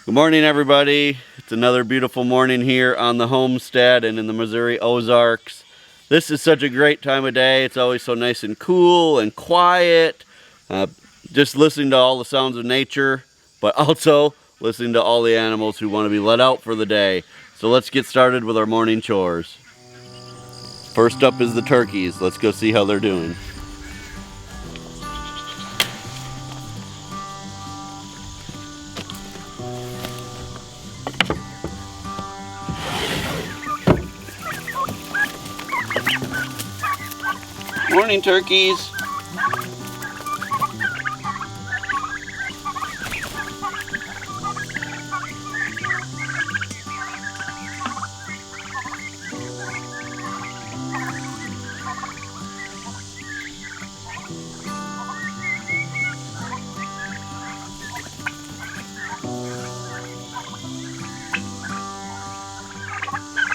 Good morning, everybody. It's another beautiful morning here on the homestead and in the Missouri Ozarks. This is such a great time of day. It's always so nice and cool and quiet. Just listening to all the sounds of nature, but also listening to all the animals who want to be let out for the day. So let's get started with our morning chores. First up is the turkeys. Let's go see how they're doing. Morning, turkeys.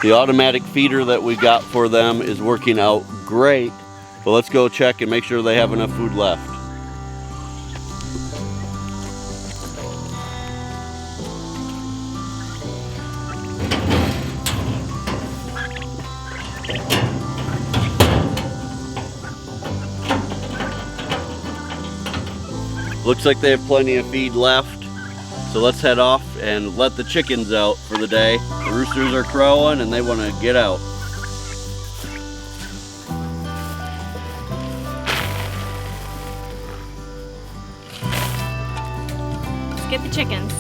The automatic feeder that we got for them is working out great. But let's go check and make sure they have enough food left. Looks like they have plenty of feed left. So let's head off and let the chickens out for the day. The roosters are crowing and they want to get out. Get the chickens.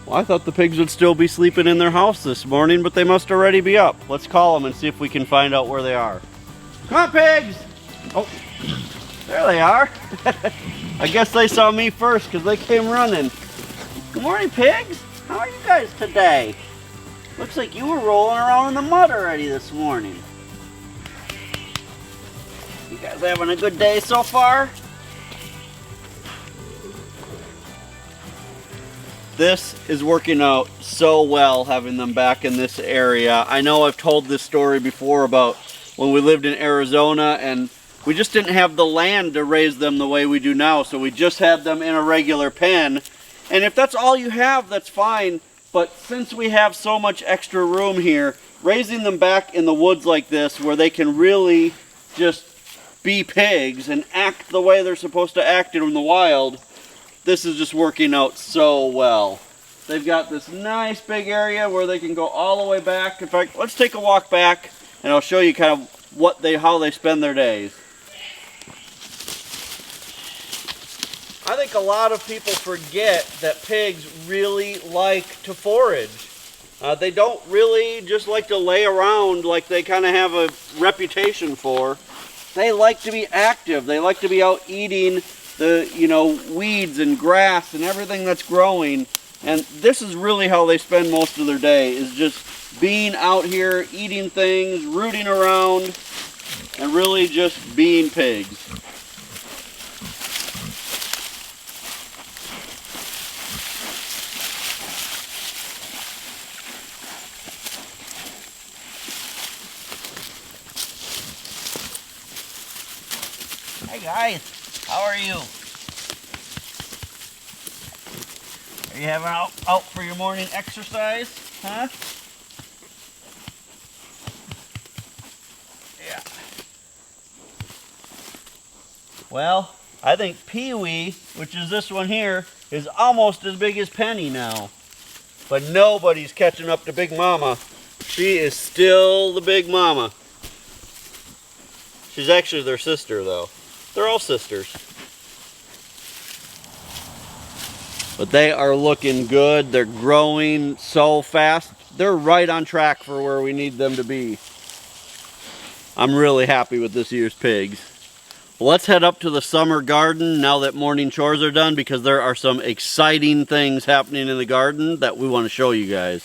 Well, I thought the pigs would still be sleeping in their house this morning, but they must already be up. Let's call them and see if we can find out where they are. Come on, pigs! Oh, there they are. I guess they saw me first because they came running. Good morning, pigs. How are you guys today? Looks like you were rolling around in the mud already this morning. You guys having a good day so far? This is working out so well, having them back in this area. I know I've told this story before about when we lived in Arizona and we just didn't have the land to raise them the way we do now, so we just had them in a regular pen. And if that's all you have, that's fine. But since we have so much extra room here, raising them back in the woods like this where they can really just be pigs and act the way they're supposed to act in the wild, this is just working out so well. They've got this nice big area where they can go all the way back. In fact, let's take a walk back and I'll show you kind of how they spend their days. I think a lot of people forget that pigs really like to forage. They don't really just like to lay around like they kind of have a reputation for. They like to be active. They like to be out eating the weeds and grass and everything that's growing, and this is really how they spend most of their day, is just being out here eating things, rooting around, and really just being pigs. Hey guys, how are you? Are you having out for your morning exercise? Huh? Yeah. Well, I think Pee-wee, which is this one here, is almost as big as Penny now. But nobody's catching up to Big Mama. She is still the Big Mama. She's actually their sister, though. They're all sisters. But they are looking good. They're growing so fast. They're right on track for where we need them to be. I'm really happy with this year's pigs. Well, let's head up to the summer garden now that morning chores are done, because there are some exciting things happening in the garden that we want to show you guys.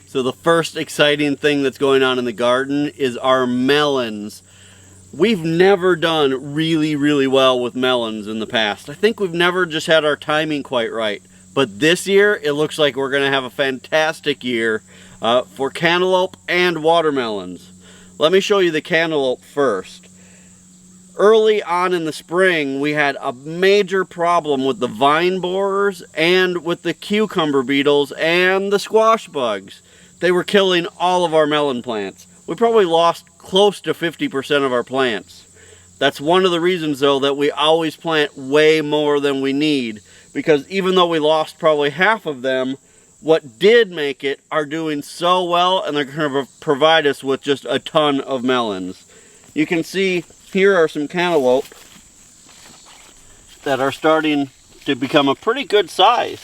So the first exciting thing that's going on in the garden is our melons. We've never done really well with melons in the past. I think we've never just had our timing quite right. But this year, it looks like we're going to have a fantastic year for cantaloupe and watermelons. Let me show you the cantaloupe first. Early on in the spring, we had a major problem with the vine borers and with the cucumber beetles and the squash bugs. They were killing all of our melon plants. We probably lost close to 50% of our plants. That's one of the reasons, though, that we always plant way more than we need, because even though we lost probably half of them, what did make it are doing so well, and they're going to provide us with just a ton of melons. You can see here are some cantaloupe that are starting to become a pretty good size.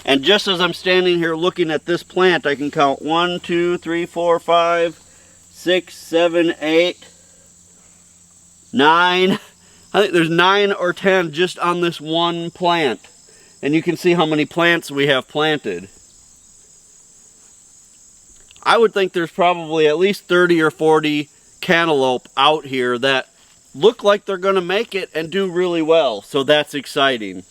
And just as I'm standing here looking at this plant, I can count 1, 2, 3, 4, 5, 6, 7, 8, 9. I think there's 9 or 10 just on this one plant. And you can see how many plants we have planted. I would think there's probably at least 30 or 40 cantaloupe out here that look like they're going to make it and do really well. So that's exciting.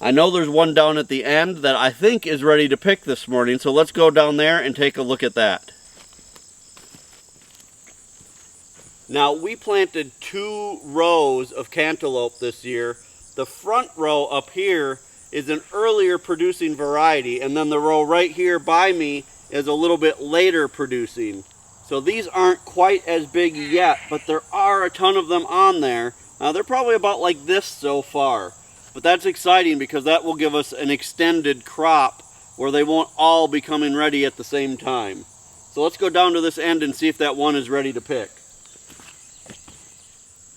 I know there's one down at the end that I think is ready to pick this morning. So let's go down there and take a look at that. Now, we planted 2 rows of cantaloupe this year. The front row up here is an earlier producing variety, and then the row right here by me is a little bit later producing. So these aren't quite as big yet, but there are a ton of them on there. They're probably about like this so far. But that's exciting because that will give us an extended crop where they won't all be coming ready at the same time. So let's go down to this end and see if that one is ready to pick.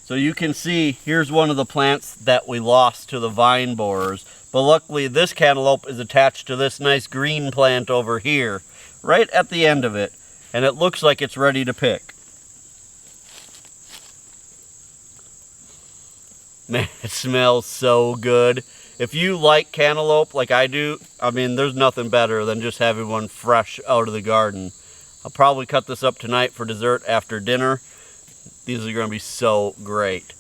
So you can see, here's one of the plants that we lost to the vine borers. But luckily this cantaloupe is attached to this nice green plant over here, right at the end of it. And it looks like it's ready to pick. Man, it smells so good. If you like cantaloupe like I do, I mean, there's nothing better than just having one fresh out of the garden. I'll probably cut this up tonight for dessert after dinner. These are going to be so great.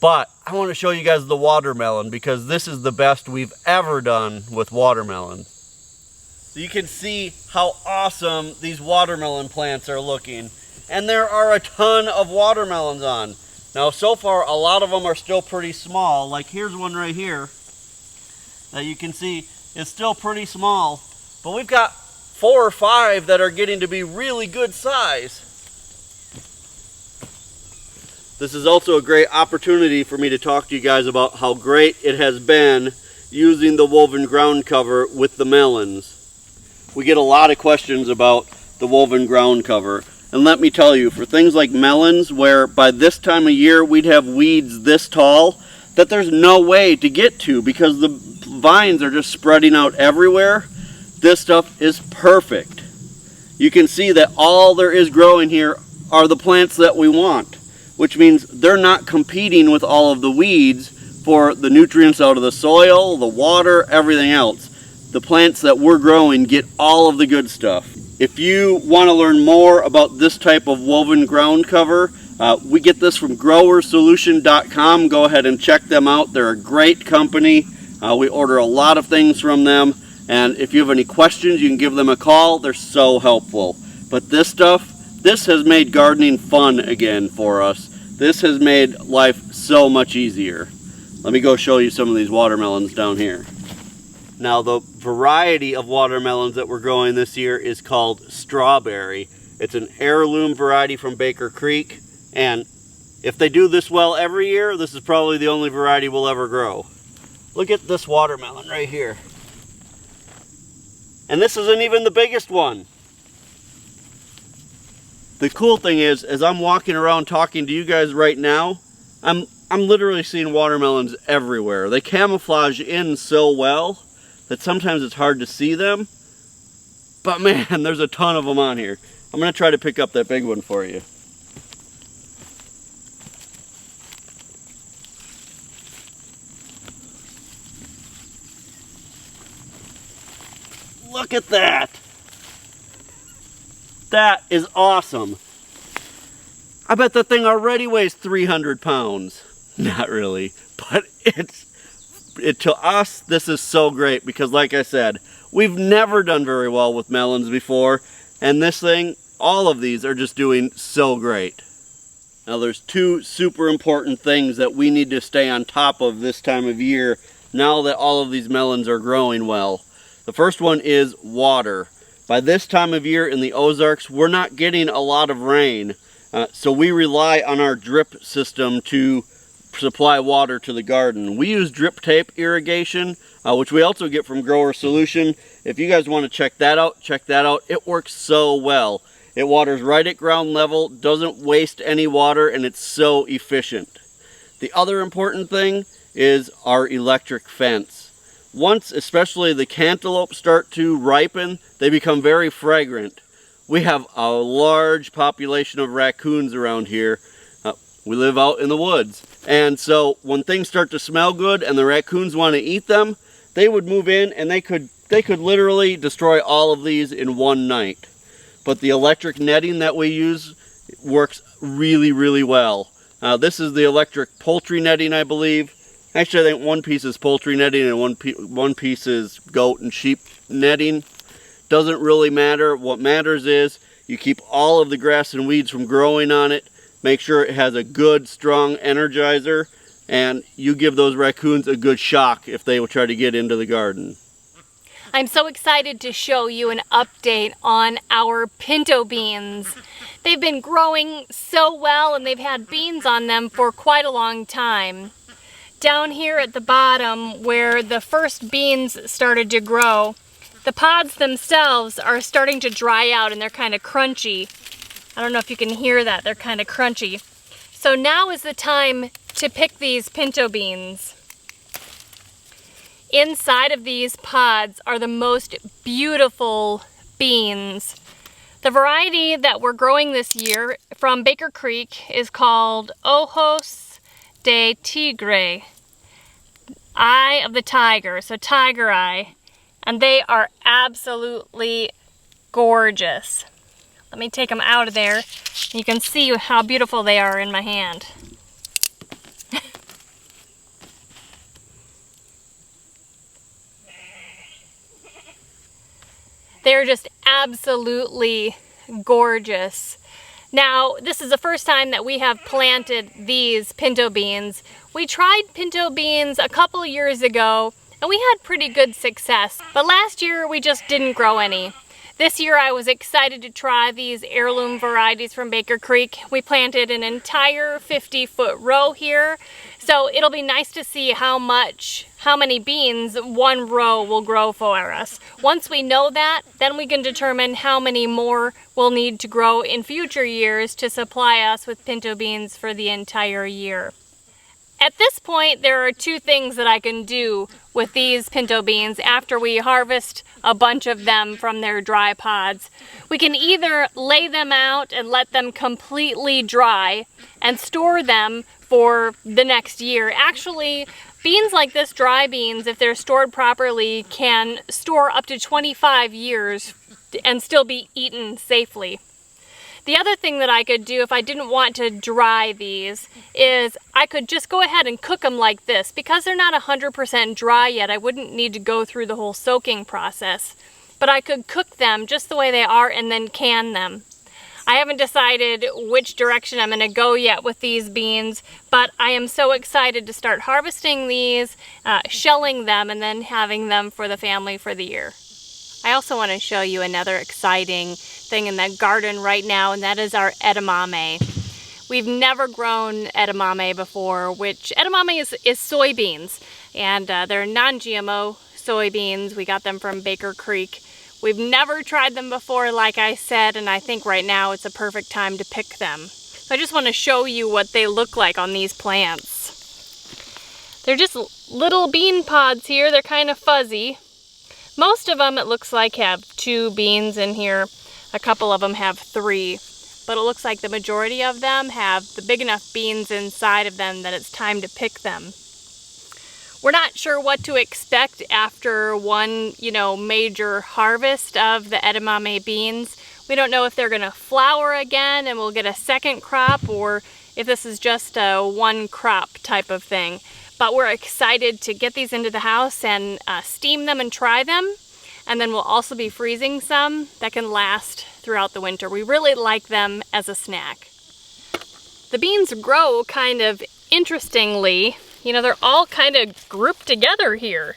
But I want to show you guys the watermelon, because this is the best we've ever done with watermelon. So you can see how awesome these watermelon plants are looking. And there are a ton of watermelons on. Now so far a lot of them are still pretty small. Like here's one right here that you can see is still pretty small. But we've got 4 or 5 that are getting to be really good size. This is also a great opportunity for me to talk to you guys about how great it has been using the woven ground cover with the melons. We get a lot of questions about the woven ground cover. And let me tell you, for things like melons, where by this time of year we'd have weeds this tall, that there's no way to get to because the vines are just spreading out everywhere, this stuff is perfect. You can see that all there is growing here are the plants that we want, which means they're not competing with all of the weeds for the nutrients out of the soil, the water, everything else. The plants that we're growing get all of the good stuff. If you want to learn more about this type of woven ground cover, we get this from growersolution.com. Go ahead and check them out. They're a great company. We order a lot of things from them. And if you have any questions, you can give them a call. They're so helpful. But this stuff, this has made gardening fun again for us. This has made life so much easier. Let me go show you some of these watermelons down here. Now the variety of watermelons that we're growing this year is called strawberry. It's an heirloom variety from Baker Creek, and if they do this well every year, this is probably the only variety we'll ever grow. Look at this watermelon right here. And this isn't even the biggest one. The cool thing is, as I'm walking around talking to you guys right now, I'm literally seeing watermelons everywhere. They camouflage in so well that sometimes it's hard to see them. But man, there's a ton of them on here. I'm going to try to pick up that big one for you. Look at that! That is awesome. I bet that thing already weighs 300 pounds. Not really, but to us, this is so great because like I said, we've never done very well with melons before, and this thing, all of these are just doing so great. Now there's two super important things that we need to stay on top of this time of year now that all of these melons are growing well. The first one is water. By this time of year in the Ozarks, we're not getting a lot of rain, so we rely on our drip system to supply water to the garden. We use drip tape irrigation, which we also get from Grower Solution. If you guys want to check that out, check that out. It works so well. It waters right at ground level, doesn't waste any water, and it's so efficient. The other important thing is our electric fence. Once, especially the cantaloupe start to ripen, they become very fragrant. We have a large population of raccoons around here. We live out in the woods. And so when things start to smell good and the raccoons want to eat them, they would move in and they could literally destroy all of these in one night. But the electric netting that we use works really, really well. This is the electric poultry netting, I believe. Actually, I think one piece is poultry netting and one piece is goat and sheep netting. Doesn't really matter. What matters is you keep all of the grass and weeds from growing on it. Make sure it has a good, strong energizer, and you give those raccoons a good shock if they will try to get into the garden. I'm so excited to show you an update on our pinto beans. They've been growing so well and they've had beans on them for quite a long time. Down here at the bottom where the first beans started to grow, the pods themselves are starting to dry out and they're kind of crunchy. I don't know if you can hear that, they're kind of crunchy. So now is the time to pick these pinto beans. Inside of these pods are the most beautiful beans. The variety that we're growing this year from Baker Creek is called Ojos de Tigre, Eye of the Tiger, so tiger eye, and they are absolutely gorgeous. Let me take them out of there. You can see how beautiful they are in my hand. They're just absolutely gorgeous. Now, this is the first time that we have planted these pinto beans. We tried pinto beans a couple years ago and we had pretty good success, but last year we just didn't grow any. This year I was excited to try these heirloom varieties from Baker Creek. We planted an entire 50-foot row here, so it'll be nice to see how many beans one row will grow for us. Once we know that, then we can determine how many more we'll need to grow in future years to supply us with pinto beans for the entire year. At this point, there are two things that I can do with these pinto beans after we harvest a bunch of them from their dry pods. We can either lay them out and let them completely dry and store them for the next year. Actually, beans like this, dry beans, if they're stored properly, can store up to 25 years and still be eaten safely. The other thing that I could do if I didn't want to dry these is I could just go ahead and cook them like this. Because they're not 100% dry yet, I wouldn't need to go through the whole soaking process. But I could cook them just the way they are and then can them. I haven't decided which direction I'm going to go yet with these beans, but I am so excited to start harvesting these, shelling them, and then having them for the family for the year. I also want to show you another exciting thing in the garden right now, and that is our edamame. We've never grown edamame before, which edamame is soybeans, and they're non-GMO soybeans. We got them from Baker Creek. We've never tried them before, like I said, and I think right now it's a perfect time to pick them. So I just want to show you what they look like on these plants. They're just little bean pods here. They're kind of fuzzy. Most of them, it looks like, have 2 beans in here. A couple of them have 3. But it looks like the majority of them have the big enough beans inside of them that it's time to pick them. We're not sure what to expect after one, major harvest of the edamame beans. We don't know if they're gonna flower again and we'll get a second crop, or if this is just a one crop type of thing. But we're excited to get these into the house and steam them and try them. And then we'll also be freezing some that can last throughout the winter. We really like them as a snack. The beans grow kind of interestingly. They're all kind of grouped together here.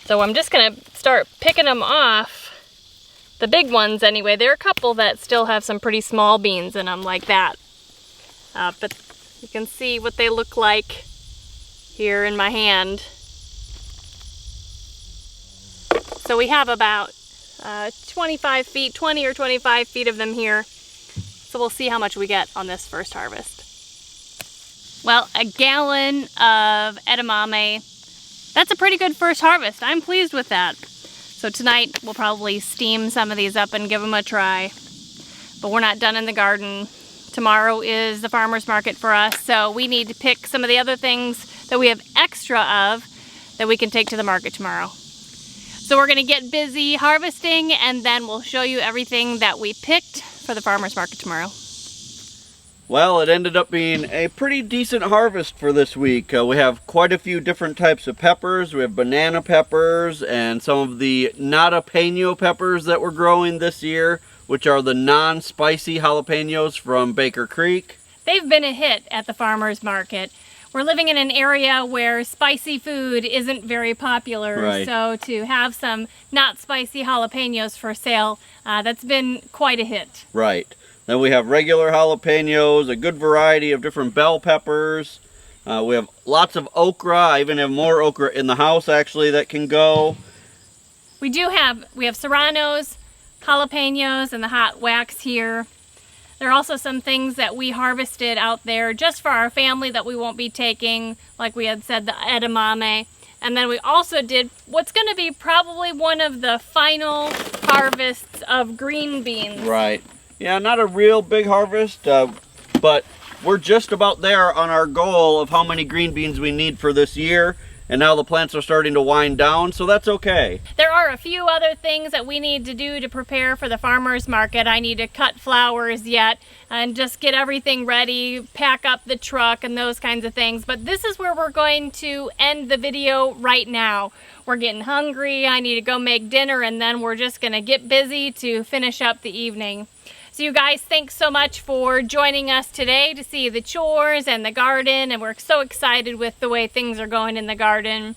So I'm just gonna start picking them off. The big ones anyway. There are a couple that still have some pretty small beans in them like that. But you can see what they look like here in my hand. So we have about 20 or 25 feet of them here. So we'll see how much we get on this first harvest. Well, a gallon of edamame, that's a pretty good first harvest. I'm pleased with that. So tonight we'll probably steam some of these up and give them a try. But we're not done in the garden. Tomorrow is the farmer's market for us, so we need to pick some of the other things that we have extra of that we can take to the market tomorrow. So we're gonna get busy harvesting, and then we'll show you everything that we picked for the farmer's market tomorrow. Well, it ended up being a pretty decent harvest for this week. We have quite a few different types of peppers. We have banana peppers and some of the jalapeno peppers that we're growing this year, which are the non-spicy jalapenos from Baker Creek. They've been a hit at the farmer's market. We're living in an area where spicy food isn't very popular, right. So to have some not spicy jalapenos for sale, that's been quite a hit. Right. Then we have regular jalapenos, a good variety of different bell peppers. We have lots of okra. I even have more okra in the house actually that can go. We have serranos, jalapenos, and the hot wax here. There are also some things that we harvested out there just for our family that we won't be taking, like we had said, the edamame. And then we also did what's going to be probably one of the final harvests of green beans. Right. Yeah, not a real big harvest, but we're just about there on our goal of how many green beans we need for this year. And now the plants are starting to wind down, so that's okay. There are a few other things that we need to do to prepare for the farmer's market. I need to cut flowers yet and just get everything ready, pack up the truck and those kinds of things. But this is where we're going to end the video right now. We're getting hungry, I need to go make dinner, and then we're just gonna get busy to finish up the evening. So you guys, thanks so much for joining us today to see the chores and the garden, and we're so excited with the way things are going in the garden.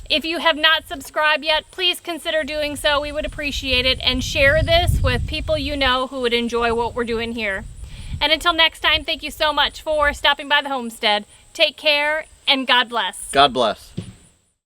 If you have not subscribed yet, please consider doing so. We would appreciate it, and share this with people you know who would enjoy what we're doing here. And until next time, thank you so much for stopping by the homestead. Take care, and God bless. God bless.